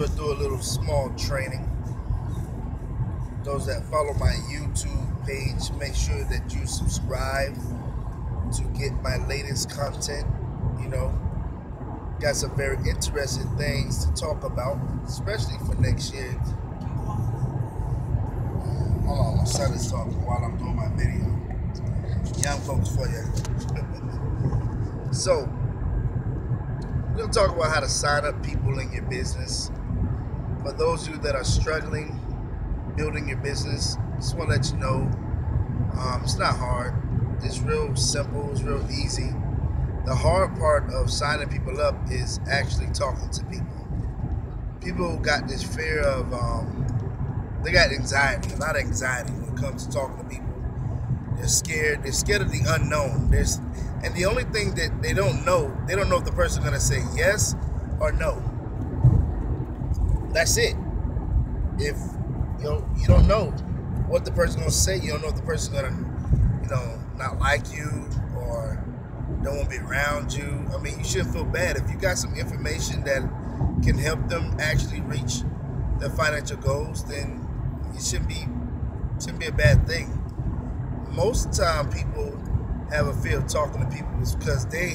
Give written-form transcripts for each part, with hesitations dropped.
going to do a little small training. Those that follow my YouTube page, make sure that you subscribe to get my latest content. You know, got some very interesting things to talk about, especially for next year. Hold on, my son is talking while I'm doing my video. Young folks for you. So, we're going to talk about how to sign up people in your business. For those of you that are struggling building your business, just want to let you know, it's not hard. It's real simple. It's real easy. The hard part of signing people up is actually talking to people. People got this fear of, they got anxiety, a lot of anxiety when it comes to talking to people. They're scared. They're scared of the unknown. And the only thing that they don't know if the person's going to say yes or no. That's it. If you don't know what the person's going to say, you don't know if the person's going to, not like you or don't want to be around you. I mean, you shouldn't feel bad. If you got some information that can help them actually reach their financial goals, then it shouldn't be a bad thing. Most of the time, people have a fear of talking to people because they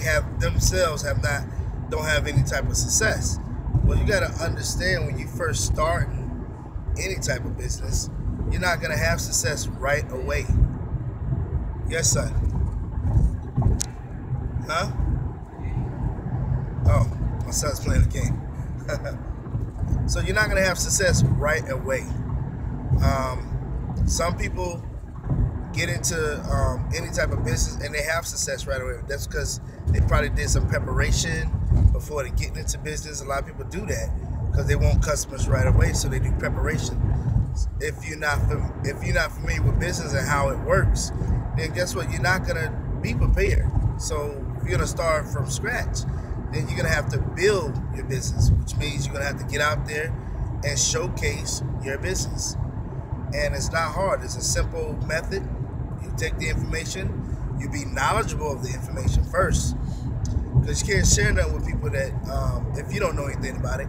don't have any type of success. Well, you got to understand, when you first start any type of business, you're not going to have success right away. Yes, son. Huh? Oh, my son's playing a game. So you're not going to have success right away. Some people get into any type of business and they have success right away. That's because they probably did some preparation before they get into business. A lot of people do that because they want customers right away, so they do preparation. If you're not familiar with business and how it works, then guess what? You're not gonna be prepared. So if you're gonna start from scratch, then you're gonna have to build your business, which means you're gonna have to get out there and showcase your business. And it's not hard. It's a simple method. You take the information, you be knowledgeable of the information first, because you can't share nothing with people that if you don't know anything about it.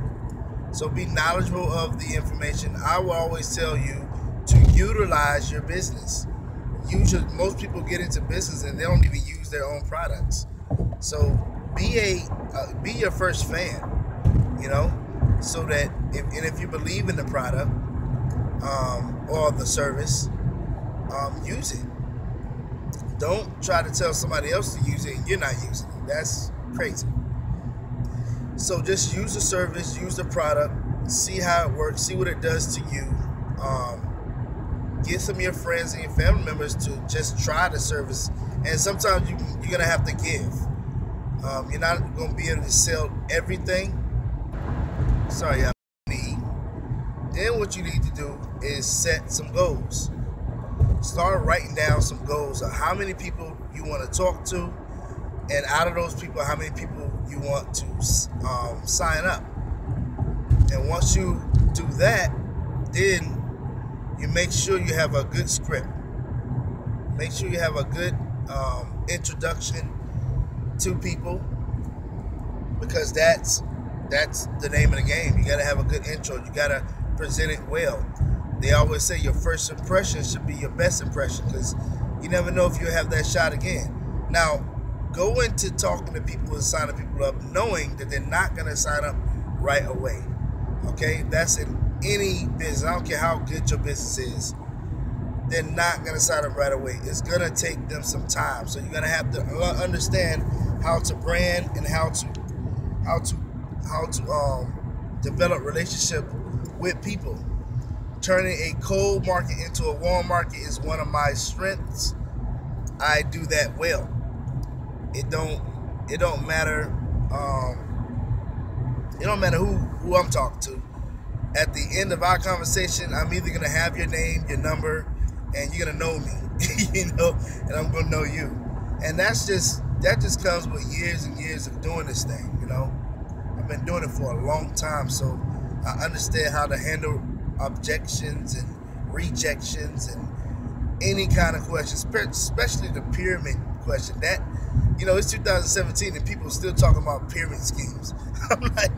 So be knowledgeable of the information. I will always tell you to utilize your business. Most people get into business and they don't even use their own products. So be your first fan, so that if you believe in the product or the service, use it. Don't try to tell somebody else to use it and you're not using it. That's crazy. So just use the service, use the product, see how it works, see what it does to you. Get some of your friends and your family members to just try the service. And sometimes you're going to have to give. You're not going to be able to sell everything. Sorry, I need. Then what you need to do is set some goals. Start writing down some goals of how many people you want to talk to, and out of those people, how many people you want to sign up. And once you do that, then you make sure you have a good script. Make sure you have a good introduction to people, because that's the name of the game. You got to have a good intro. You got to present it well. They always say your first impression should be your best impression, because you never know if you'll have that shot again. Now, go into talking to people and signing people up knowing that they're not going to sign up right away. Okay? That's in any business. I don't care how good your business is. They're not going to sign up right away. It's going to take them some time. So you're going to have to understand how to brand and how to develop relationship with people. Turning a cold market into a warm market is one of my strengths. I do that well. It don't matter who I'm talking to. At the end of our conversation, I'm either gonna have your name, your number, and you're gonna know me, and I'm gonna know you. And that just comes with years and years of doing this thing. I've been doing it for a long time, so I understand how to handle objections and rejections and any kind of questions, especially the pyramid question. That, it's 2017 and people still talking about pyramid schemes. I'm like,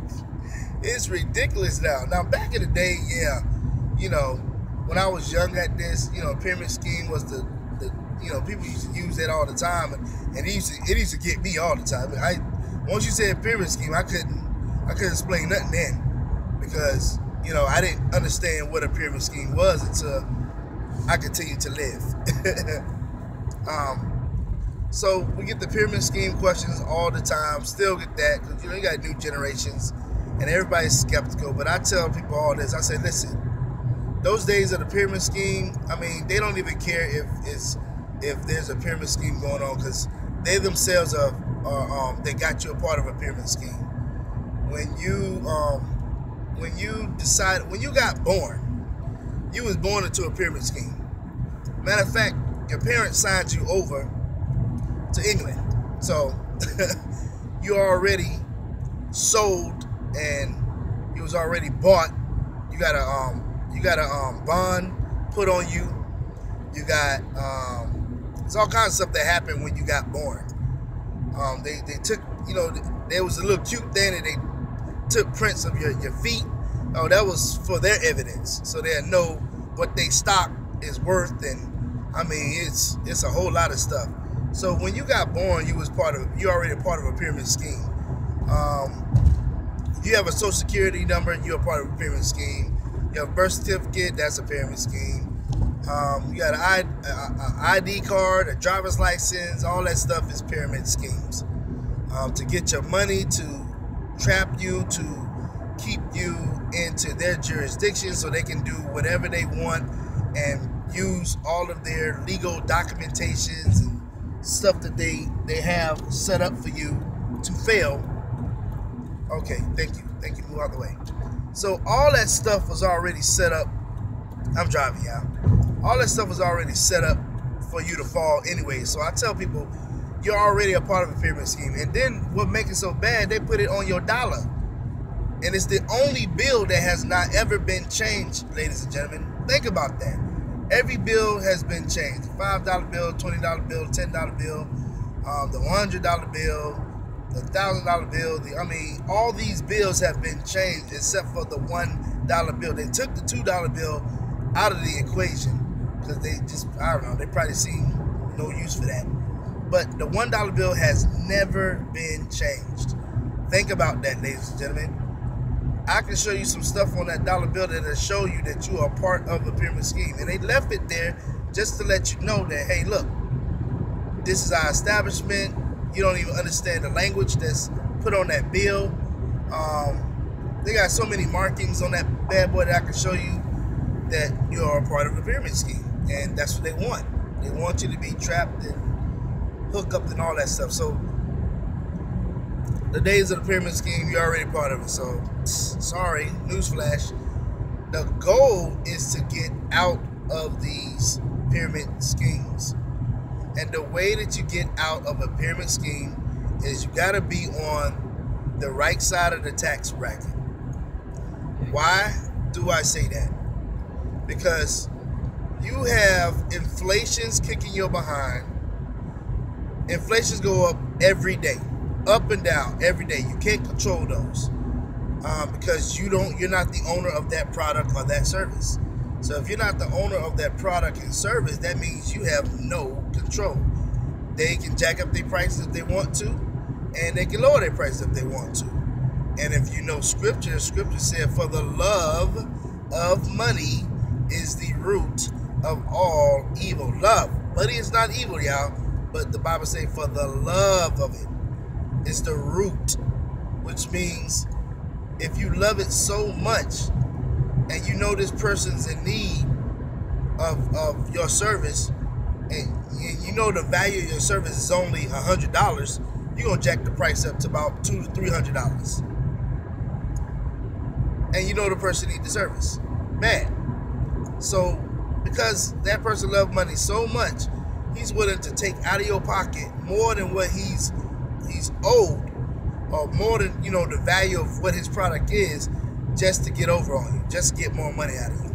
It's ridiculous now. Now, back in the day, yeah, you know, when I was young at this, you know, pyramid scheme was the you know, people used to use that all the time, and it used to get me all the time. Once you said pyramid scheme, I couldn't explain nothing then, because, you know, I didn't understand what a pyramid scheme was until I continued to live. So we get the pyramid scheme questions all the time, still get that, because, you know, you got new generations and everybody's skeptical. But I tell people all this. I say, listen, those days of the pyramid scheme, I mean, they don't even care if there's a pyramid scheme going on, because they themselves they got you a part of a pyramid scheme. When you got born, you was born into a pyramid scheme. Matter of fact, your parents signed you over to England, so you already sold and you was already bought. You got a bond put on you. You got it's all kinds of stuff that happened when you got born. They took, you know, there was a little cute thing that they took prints of your feet. Oh, that was for their evidence, so they'll know what they stock is worth. And I mean, it's a whole lot of stuff. So when you got born, you already a part of a pyramid scheme. If you have a social security number, you're a part of a pyramid scheme. You have a birth certificate, that's a pyramid scheme. You got an ID card, a driver's license, all that stuff is pyramid schemes. To get your money, to trap you, to keep you into their jurisdiction so they can do whatever they want and use all of their legal documentations and stuff that they have set up for you to fail. Okay, thank you, move out the way. So all that stuff was already set up. I'm driving, y'all. All that stuff was already set up for you to fall anyway. So I tell people, you're already a part of a pyramid scheme. And then what makes it so bad, they put it on your dollar. And it's the only bill that has not ever been changed, ladies and gentlemen. Think about that. Every bill has been changed. The $5 bill, $20 bill, $10 bill, the $100 bill, the $1,000 bill. I mean, all these bills have been changed except for the $1 bill. They took the $2 bill out of the equation because they just, I don't know, they probably seen no use for that. But the $1 bill has never been changed. Think about that, ladies and gentlemen. I can show you some stuff on that dollar bill that'll show you that you are part of a pyramid scheme. And they left it there just to let you know that, hey, look, this is our establishment. You don't even understand the language that's put on that bill. They got so many markings on that bad boy that I can show you that you are a part of a pyramid scheme. And that's what they want. They want you to be trapped and hooked up and all that stuff. So the days of the pyramid scheme, you're already part of it. So, sorry, newsflash. The goal is to get out of these pyramid schemes. And the way that you get out of a pyramid scheme is you got to be on the right side of the tax bracket. Why do I say that? Because you have inflations kicking your behind. Inflations go up every day. Up and down every day. You can't control those because you're not the owner of that product or that service. So if you're not the owner of that product and service, that means you have no control. They can jack up their prices if they want to, and they can lower their prices if they want to. And if you know scripture said, for the love of money is the root of all evil. Love. Money is not evil, y'all, but the Bible says for the love of it. It's the root, which means if you love it so much and you know this person's in need of your service and you know the value of your service is only $100, you're going to jack the price up to about $200 to $300. And you know the person needs the service. Man. So because that person loves money so much, he's willing to take out of your pocket more than what he's owed, or more than, you know, the value of what his product is, just to get over on you, just to get more money out of you.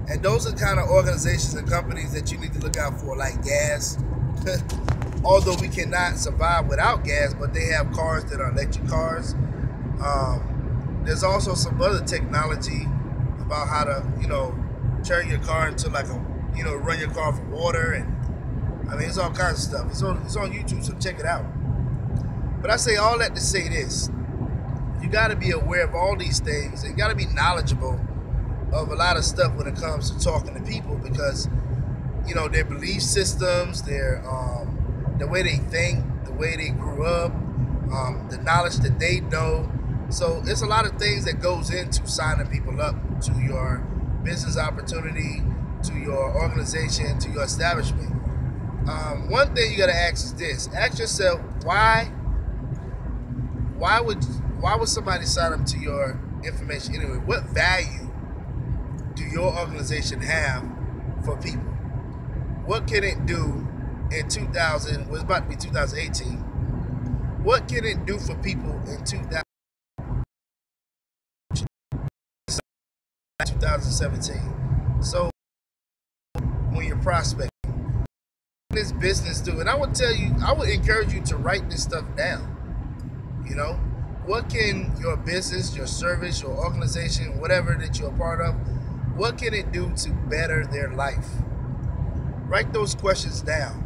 And those are the kind of organizations and companies that you need to look out for, like gas. Although we cannot survive without gas, but they have cars that are electric cars. There's also some other technology about how to, turn your car into like run your car for water, and I mean, it's all kinds of stuff. It's on YouTube, so check it out. But I say all that to say this: you got to be aware of all these things, and you got to be knowledgeable of a lot of stuff when it comes to talking to people, because their belief systems, the way they think, the way they grew up, the knowledge that they know. So it's a lot of things that goes into signing people up to your business opportunity, to your organization, to your establishment. One thing you got to ask is this: ask yourself, why would somebody sign up to your information anyway? What value do your organization have for people? What can it do in 2000? Well, it's about to be 2018. What can it do for people in 2017? So when you're prospecting, this business do, and I would encourage you to write this stuff down. What can your business, your service, your organization, whatever that you're a part of, what can it do to better their life? Write those questions down,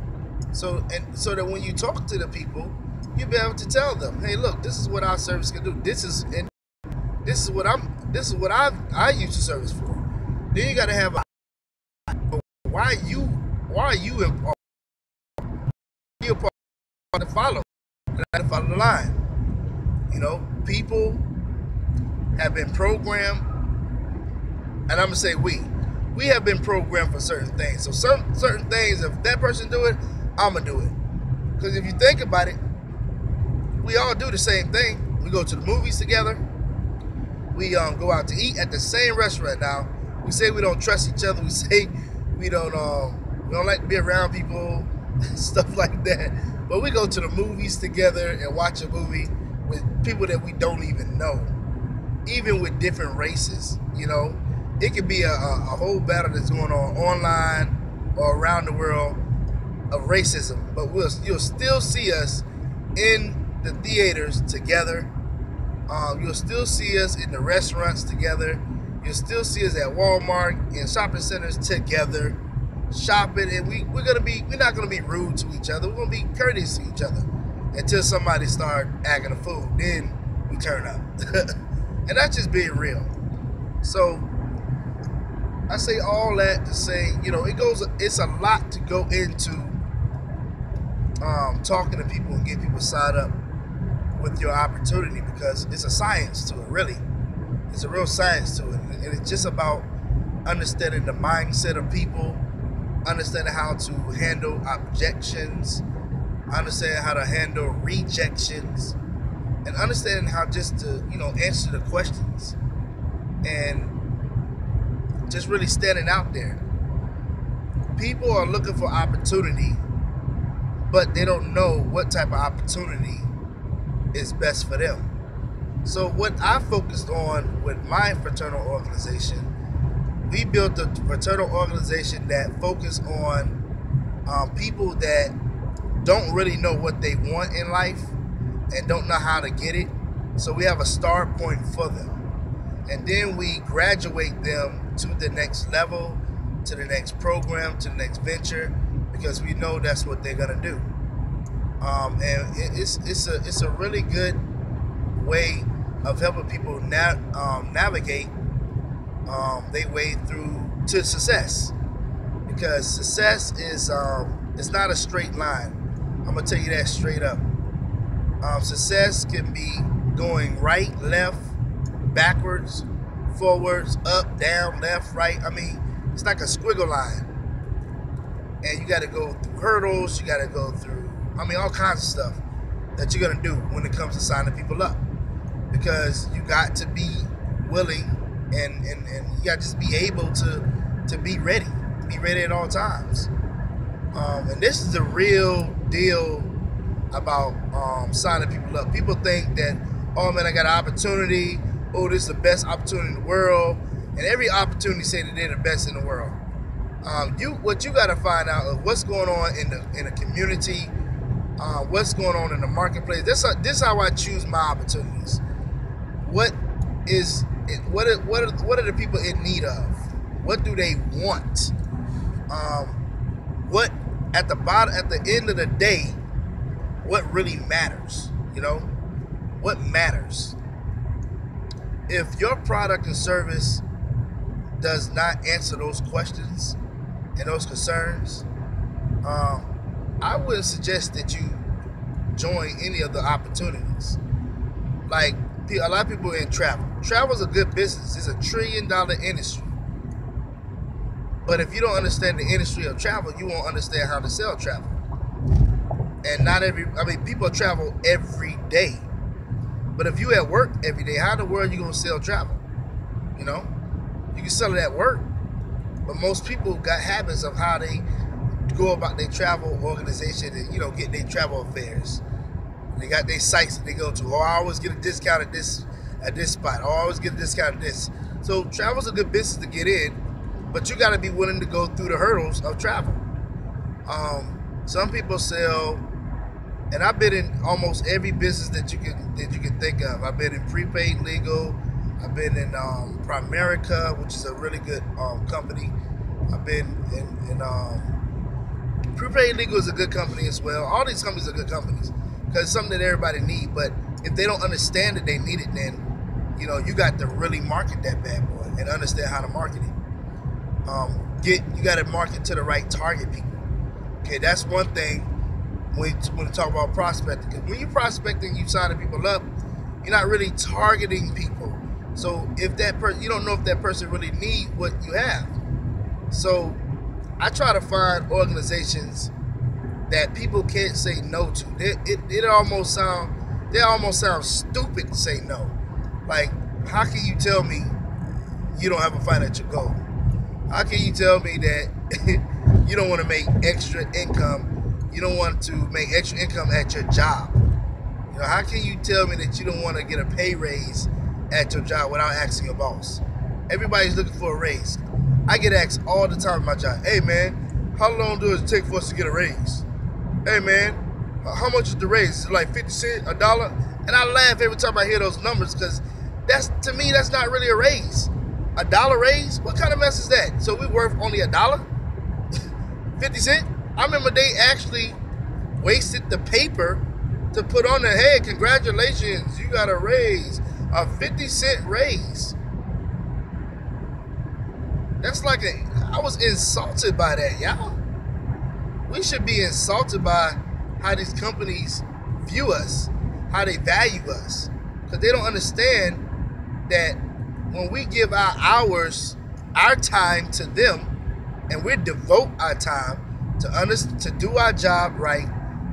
so that when you talk to the people, you'll be able to tell them, hey, look, this is what our service can do. This is what I use the service for. Then you got to have why are you to follow the line. People have been programmed, and I'm gonna say we have been programmed for certain things. So certain things, if that person do it, I'm gonna do it. Because if you think about it, we all do the same thing. We go to the movies together. We go out to eat at the same restaurant. Now we say we don't trust each other. We say we don't like to be around people, stuff like that. But we go to the movies together and watch a movie with people that we don't even know, even with different races. It could be a whole battle that's going on online or around the world of racism, but you'll still see us in the theaters together. You'll still see us in the restaurants together. You'll still see us at Walmart and shopping centers together, shopping, and we're not gonna be rude to each other. We're gonna be courteous to each other until somebody start acting a fool. Then we turn up, and that's just being real. So I say all that to say, it's a lot to go into talking to people and get people signed up with your opportunity, because it's a science to it, really. It's a real science to it, and it's just about understanding the mindset of people, understanding how to handle objections, understanding how to handle rejections, and understanding how just to answer the questions, and just really standing out there. People are looking for opportunity, but they don't know what type of opportunity is best for them. So what I focused on with my fraternal organization, we built a fraternal organization that focused on people that don't really know what they want in life and don't know how to get it. So we have a start point for them. And then we graduate them to the next level, to the next program, to the next venture, because we know that's what they're gonna do. And it's a really good way of helping people navigate their way through to success. Because success is it's not a straight line. I'm gonna tell you that straight up. Success can be going right, left, backwards, forwards, up, down, left, right. I mean, it's like a squiggle line. And you got to go through hurdles. You got to go through, all kinds of stuff that you're going to do when it comes to signing people up. Because you got to be willing and you got to just be able to be ready. Be ready at all times. And this is the real deal about signing people up. People think that, oh man, I got an opportunity. Oh, this is the best opportunity in the world. And every opportunity say that they're the best in the world. What you got to find out is what's going on in the community, what's going on in the marketplace. This is how I choose my opportunities. What what are the people in need of? What do they want? What at the end of the day, what really matters? You know, what matters? If your product and service does not answer those questions and those concerns, I wouldn't suggest that you join any of the opportunities. Like a lot of people in travel. Travel is a good business. It's $1 trillion industry. But if you don't understand the industry of travel, you won't understand how to sell travel. And people travel every day. But if you at work every day, how in the world are you gonna sell travel? You know? You can sell it at work. But most people got habits of how they go about their travel organization and, get their travel affairs. They got their sites that they go to. Oh, I always get a discount at this spot. Oh, I always get a discount at this. So travel's a good business to get in, but you got to be willing to go through the hurdles of travel. Some people sell, and I've been in almost every business that you can think of. I've been in prepaid legal. I've been in Primerica, which is a really good company. I've been in prepaid legal is a good company as well. All these companies are good companies because it's something that everybody needs. But if they don't understand that they need it, then you got to really market that bad boy and understand how to market it. You got to market to the right target people. Okay, that's one thing when we talk about prospecting. Because when you're prospecting, you signing people up, you're not really targeting people. So if that person, you don't know if that person really needs what you have. So I try to find organizations that people can't say no to. They almost sound stupid to say no. Like, how can you tell me you don't have a financial goal? How can you tell me that you don't want to make extra income? You don't want to make extra income at your job? How can you tell me that you don't want to get a pay raise at your job without asking your boss? Everybody's looking for a raise. I get asked all the time at my job, hey man, how long does it take for us to get a raise? Hey man, how much is the raise? Is it like 50 cents, $1? And I laugh every time I hear those numbers because to me, that's not really a raise. $1 raise? What kind of mess is that? So we worth only $1? 50 cents? I remember they actually wasted the paper to put on there, hey, congratulations, you got a raise, a 50-cent raise. That's I was insulted by that, y'all. We should be insulted by how these companies view us, how they value us. Because they don't understand that when we give our hours, our time to them, and we devote our time to do our job right,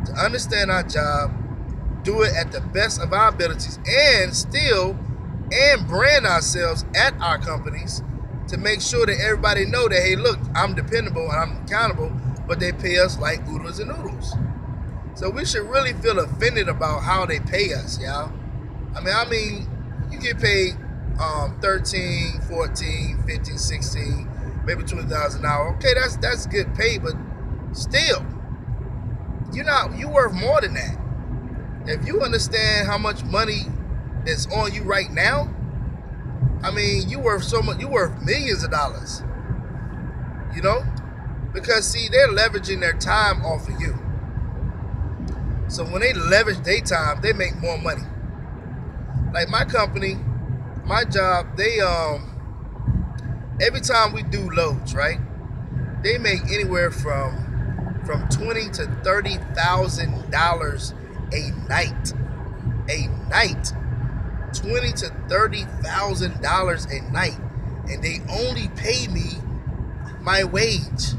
to understand our job, do it at the best of our abilities, and brand ourselves at our companies to make sure that everybody know that, hey, look, I'm dependable and I'm accountable, but they pay us like oodles and noodles. So we should really feel offended about how they pay us, y'all. I mean, you get paid 13, 14, 15, 16, maybe $20,000 an hour. Okay, that's good pay, but still, you worth more than that. If you understand how much money that's on you right now, you worth so much. You worth millions of dollars. Because see, they're leveraging their time off of you. So when they leverage their time, they make more money. Like my company, my job, they every time we do loads, right? They make anywhere from $20,000 to $30,000 a night. A night. $20,000 to $30,000 a night, and they only pay me my wage.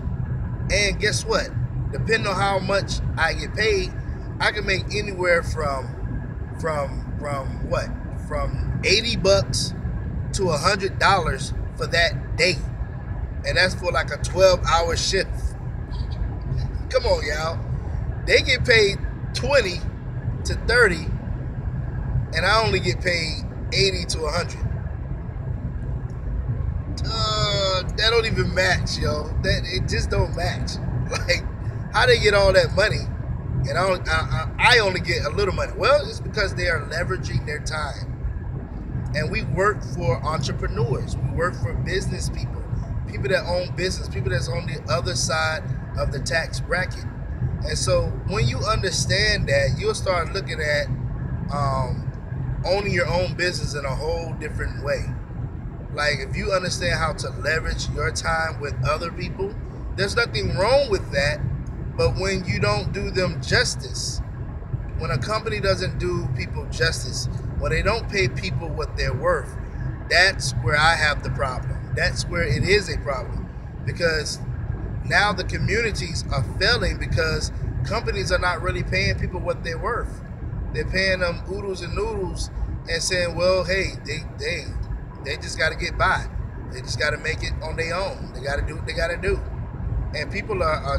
And guess what? Depending on how much I get paid, I can make anywhere from $80 to $100 for that day, and that's for like a 12-hour shift. Come on, y'all. They get paid 20 to 30, and I only get paid 80 to 100. That don't even match, yo. It just don't match. Like, how they get all that money, and I only get a little money? Well, it's because they are leveraging their time. And we work for entrepreneurs. We work for business people, people that own business, people that's on the other side of the tax bracket. And so when you understand that, you'll start looking at owning your own business in a whole different way. Like, if you understand how to leverage your time with other people, there's nothing wrong with that. But when you don't do them justice, when a company doesn't do people justice, when they don't pay people what they're worth, that's where I have the problem. That's where it is a problem. Because now the communities are failing because companies are not really paying people what they're worth. They're paying them oodles and noodles and saying, well, hey, they just got to get by. They just got to make it on their own. They got to do what they got to do. And people are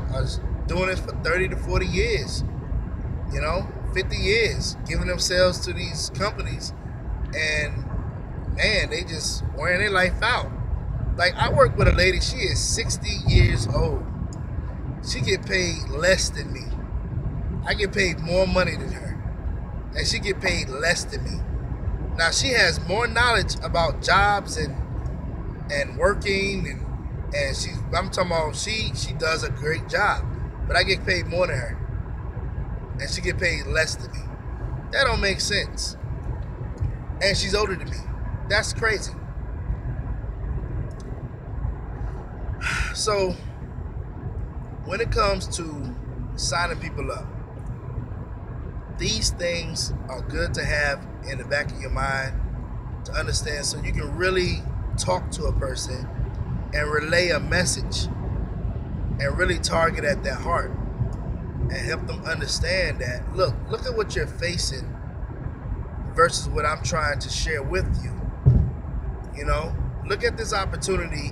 doing this for 30 to 40 years, 50 years, giving themselves to these companies. And, man, they just wearing their life out. Like, I work with a lady, she is 60 years old. She get paid less than me. I get paid more money than her. And she get paid less than me. Now, she has more knowledge about jobs and working, and I'm talking about she does a great job. But I get paid more than her. And she get paid less than me. That don't make sense. And she's older than me. That's crazy. So, when it comes to signing people up, these things are good to have in the back of your mind to understand, so you can really talk to a person and relay a message and really target at their heart and help them understand that, look at what you're facing versus what I'm trying to share with you. Look at this opportunity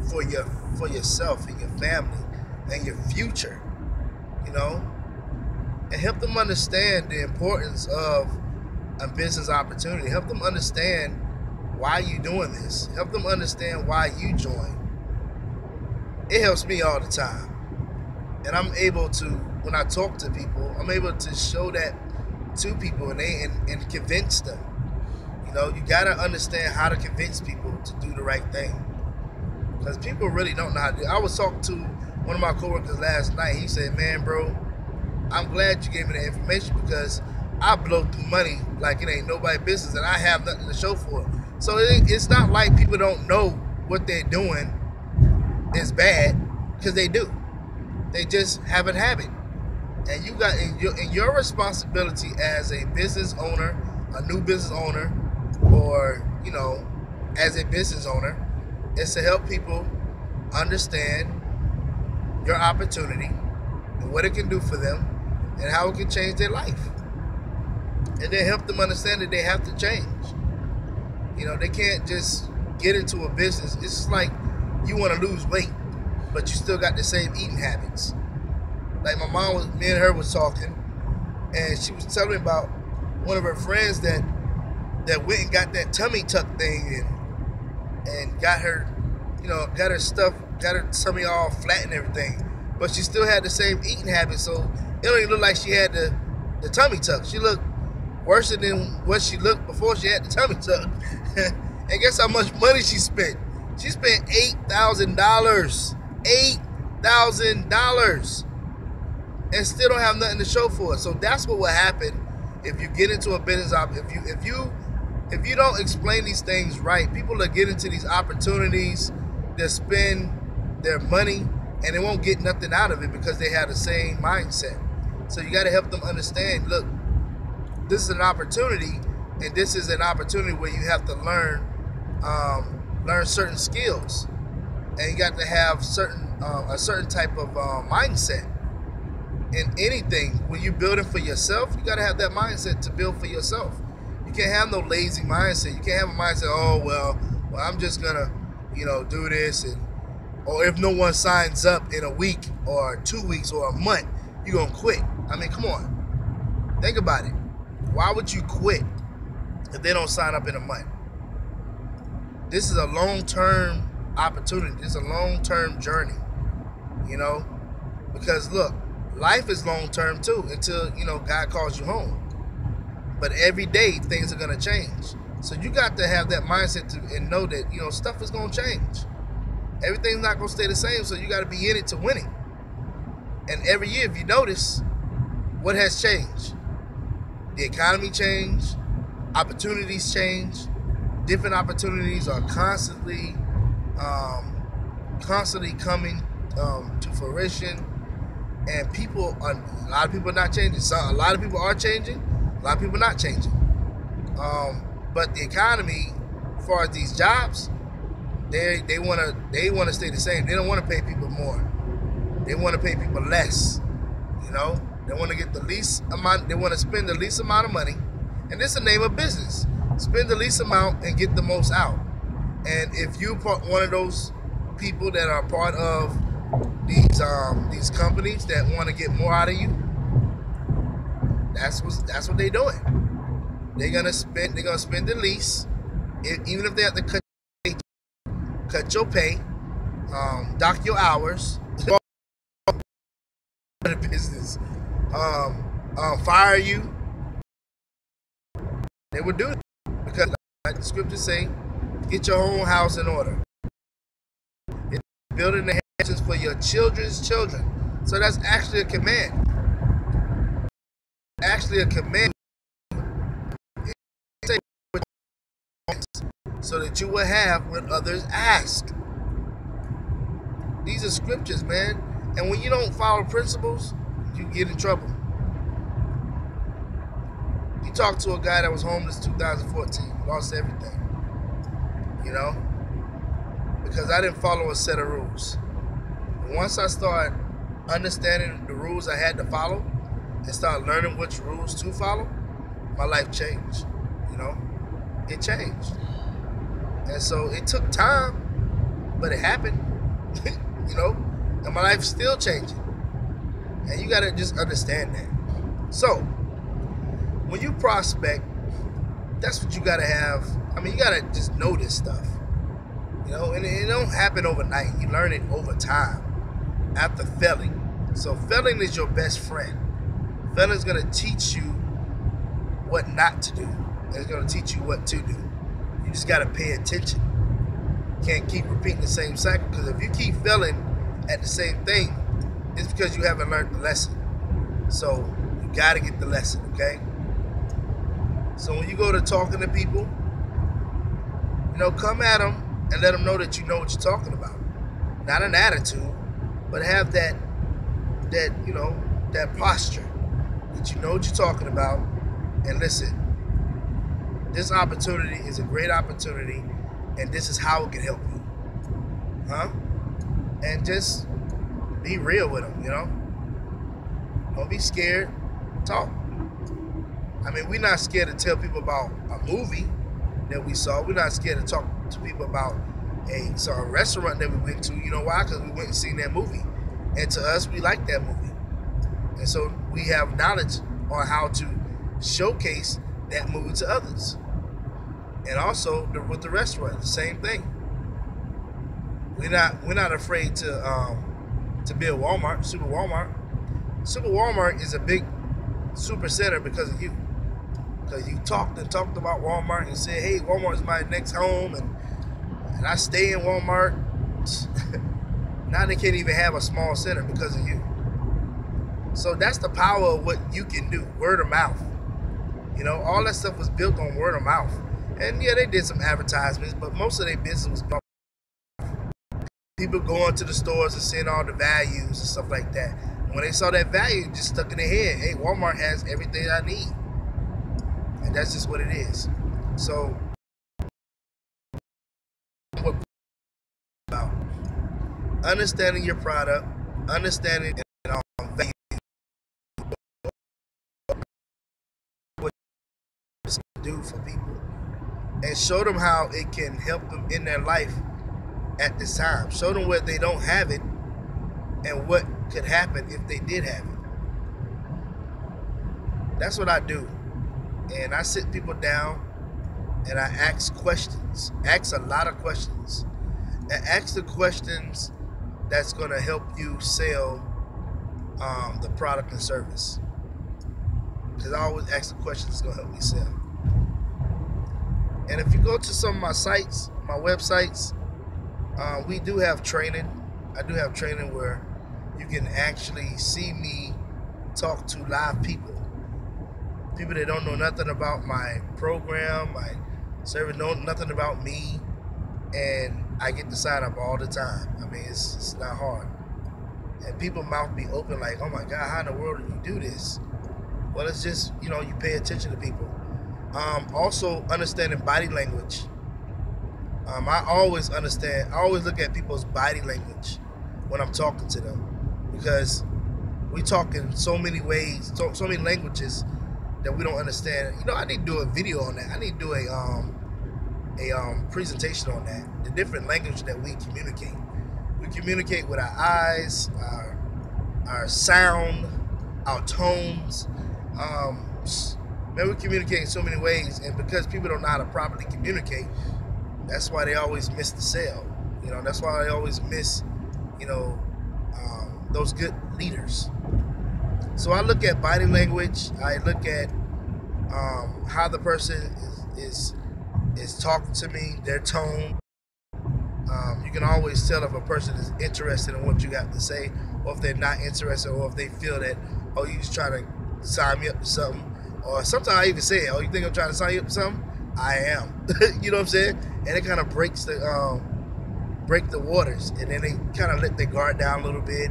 for yourself and your family and your future, and help them understand the importance of a business opportunity. Help them understand why you're doing this. Help them understand why you joined. It helps me all the time. And I'm able to, when I talk to people, I'm able to show that to people and convince them. You gotta understand how to convince people to do the right thing. Because people really don't know how to do it. I was talking to one of my coworkers last night. He said, man, bro, I'm glad you gave me the information because I blow through money like it ain't nobody's business and I have nothing to show for it. So it's not like people don't know what they're doing is bad, because they do. They just haven't had it. And you got in your responsibility as a business owner, a new business owner, or as a business owner, is to help people understand your opportunity and what it can do for them and how it can change their life. And then help them understand that they have to change. They can't just get into a business. It's just like you want to lose weight, but you still got the same eating habits. Like me and her was talking, and she was telling me about one of her friends that went and got that tummy tuck thing and got her, got her tummy all flat and everything, but she still had the same eating habits. So it don't even look like she had the tummy tuck. She looked worse than what she looked before she had the tummy tuck. And guess how much money she spent? She spent $8,000. $8,000. And still don't have nothing to show for it. So that's what will happen if you get into a business. If you don't explain these things right, people are getting into these opportunities. They'll spend their money and they won't get nothing out of it because they have the same mindset. So you got to help them understand, look, this is an opportunity, and this is an opportunity where you have to learn certain skills, and you got to have a certain type of mindset in anything. When you're building for yourself, you got to have that mindset to build for yourself. You can't have no lazy mindset. You can't have a mindset, oh well I'm just gonna do this, or if no one signs up in a week or 2 weeks or a month, you're gonna quit. I mean, come on, think about it. Why would you quit if they don't sign up in a month? This is a long-term opportunity. This is a long-term journey, because look, life is long-term too until, God calls you home. But every day things are going to change. So you got to have that mindset and know that, you know, stuff is going to change. Everything's not going to stay the same, so you got to be in it to win it. And every year, if you notice, what has changed? The economy changed, opportunities change, different opportunities are constantly coming to fruition, and a lot of people are not changing. So a lot of people are changing, a lot of people are not changing. But the economy, as far as these jobs, they want to stay the same. They don't want to pay people more. They want to pay people less. You know, they want to get the least amount. They want to spend the least amount of money, and this is the name of business. Spend the least amount and get the most out. And if you one of those people that are part of these companies that want to get more out of you, that's what they're doing. They're gonna spend the least, even if they have to cut your pay, dock your hours, the business, fire you. They would do it because, like the scriptures say, get your own house in order. It's building the inheritance for your children's children. So that's actually a command. Actually, a command. So that you will have when others ask. These are scriptures, man. And when you don't follow principles, you get in trouble. You talk to a guy that was homeless 2014, lost everything. You know? Because I didn't follow a set of rules. And once I started understanding the rules I had to follow and started learning which rules to follow, my life changed. You know? It changed. And so it took time, but it happened. You know? And my life's still changing. And you gotta just understand that. So, when you prospect, that's what you gotta have. I mean, you gotta just know this stuff. You know, and it don't happen overnight. You learn it over time, after failing. So failing is your best friend. Failing's gonna teach you what not to do. It's gonna teach you what to do. You just gotta pay attention. You can't keep repeating the same cycle, because if you keep failing at the same thing, it's because you haven't learned the lesson. So you gotta get the lesson, okay? So when you go to talking to people, you know, come at them and let them know that you know what you're talking about. Not an attitude, but have that you know, that posture that you know what you're talking about. And listen, this opportunity is a great opportunity, and this is how it can help you. Huh? And just be real with them, you know? Don't be scared. Talk. I mean, we're not scared to tell people about a movie that we saw. We're not scared to talk to people about a restaurant that we went to. You know why? Because we went and seen that movie. And to us, we like that movie. And so we have knowledge on how to showcase that movie to others. And also with the restaurant, the same thing. We're not afraid to build Walmart, Super Walmart. Super Walmart is a big super center because of you. Because you talked about Walmart and said, hey, Walmart is my next home, and I stay in Walmart. Now they can't even have a small center because of you. So that's the power of what you can do, word of mouth. You know, all that stuff was built on word of mouth. And yeah, they did some advertisements, but most of their business was built on people going to the stores and seeing all the values and stuff like that. And when they saw that value, it just stuck in their head. Hey, Walmart has everything I need. And that's just what it is. So, what about understanding your product, understanding value, what it can do for people, and show them how it can help them in their life at this time. Show them where they don't have it and what could happen if they did have it. That's what I do. And I sit people down and I ask questions. Ask a lot of questions. And ask the questions that's going to help you sell the product and service. Because I always ask the questions that's going to help me sell. And if you go to some of my sites, my websites, we do have training. I do have training where you can actually see me talk to live people. People that don't know nothing about my program, my service, know nothing about me, and I get to sign up all the time. I mean, it's not hard. And people mouth be open like, oh my God, how in the world do you do this? Well, it's just, you pay attention to people. Also, understanding body language. I always look at people's body language when I'm talking to them, because we talk in so many ways, so many languages that we don't understand. I need to do a video on that. I need to do a presentation on that. The different language that we communicate. We communicate with our eyes, our sound, our tones. Man, we communicate in so many ways, and because people don't know how to properly communicate, that's why they always miss the sale. That's why they always miss, those good leaders. So I look at body language. I look at how the person is talking to me, their tone. You can always tell if a person is interested in what you got to say, or if they're not interested, or if they feel that, oh, you just trying to sign me up to something. Or sometimes I even say, oh, you think I'm trying to sign you up to something? I am. You know what I'm saying? And it kind of breaks break the waters, and then they kind of let their guard down a little bit,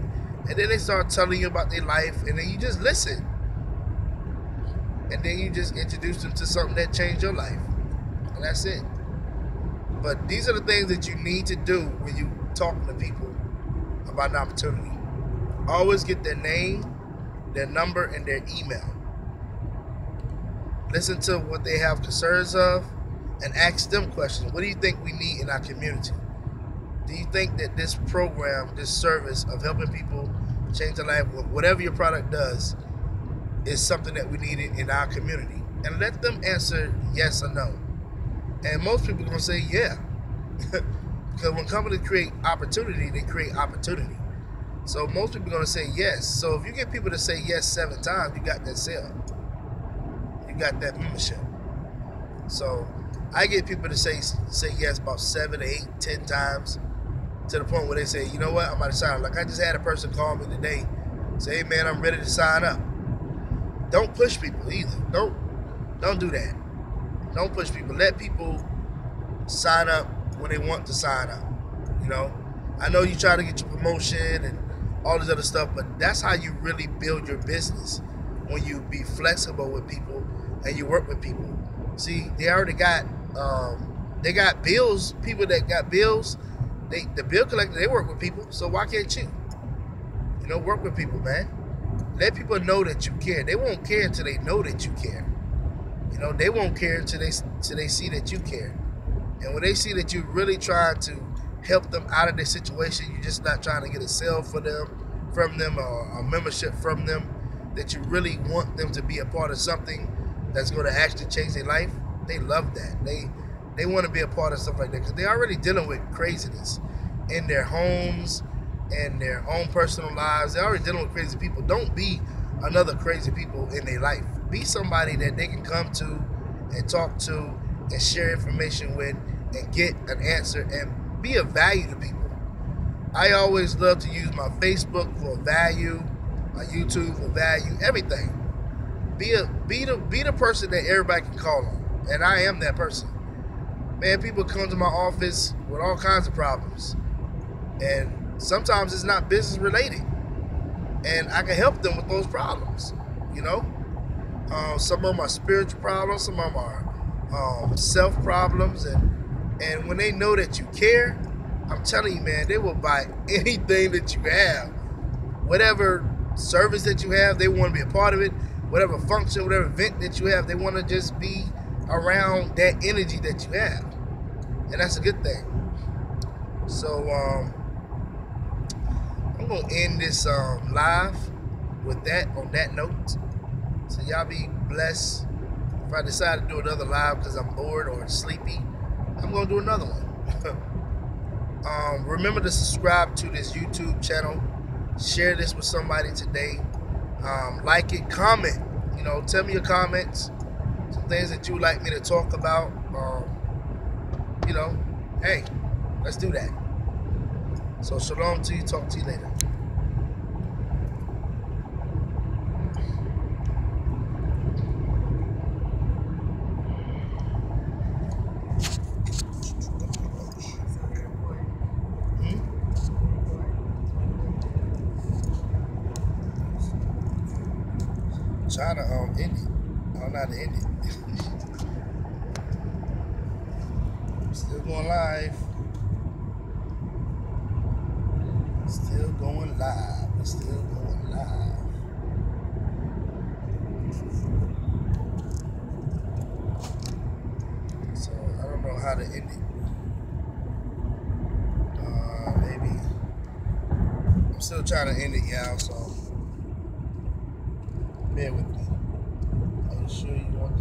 and then they start telling you about their life, and then you just listen, and then you just introduce them to something that changed your life, and that's it. But these are the things that you need to do when you talking to people about an opportunity. Always get their name, their number, and their email. Listen to what they have concerns of, and ask them questions. What do you think we need in our community? Do you think that this program, this service of helping people change their life, whatever your product does, is something that we need in our community? And let them answer yes or no. And most people are going to say yeah. Because when companies create opportunity, they create opportunity. So most people are going to say yes. So if you get people to say yes 7 times, you got that sale. You got that membership. So I get people to say yes about 7 to 8, 10 times, to the point where they say, you know what, I'm about to sign up. Like I just had a person call me today, say, hey man, I'm ready to sign up. Don't push people either. Don't do that. Don't push people. Let people sign up when they want to sign up. I know you try to get your promotion and all this other stuff, but that's how you really build your business, when you be flexible with people and you work with people. See, they already got they got bills. People that got bills, the bill collector, they work with people. So why can't you? Work with people, man. Let people know that you care. They won't care until they know that you care. They won't care until they see that you care. And when they see that you're really trying to help them out of their situation, you're just not trying to get a sale from them, or a membership from them, that you really want them to be a part of something that's going to actually change their life, they love that. They want to be a part of stuff like that, because they're already dealing with craziness in their homes and their own personal lives. They're already dealing with crazy people. Don't be another crazy people in their life. Be somebody that they can come to and talk to and share information with and get an answer and be of value to people. I always love to use my Facebook for value, my YouTube for value, everything. Be the person that everybody can call on, and I am that person. Man, people come to my office with all kinds of problems, and sometimes it's not business related, and I can help them with those problems. Some of them are spiritual problems, some of them are self problems, and when they know that you care, I'm telling you, man, they will buy anything that you have. Whatever service that you have, they want to be a part of it. Whatever function, whatever event that you have, they want to just be around that energy that you have. And that's a good thing. So I'm going to end this live with that, on that note. So y'all be blessed. If I decide to do another live because I'm bored or sleepy, I'm going to do another one. Remember to subscribe to this YouTube channel. Share this with somebody today. Like it, comment. Tell me your comments. Some things that you would like me to talk about. you know, hey, let's do that. So shalom to you. Talk to you later. Try to end it. I don't know how to end it. Still going live. Still going live. Still going live. So I don't know how to end it. Maybe I'm still trying to end it, y'all. So bear with me. Are you sure you want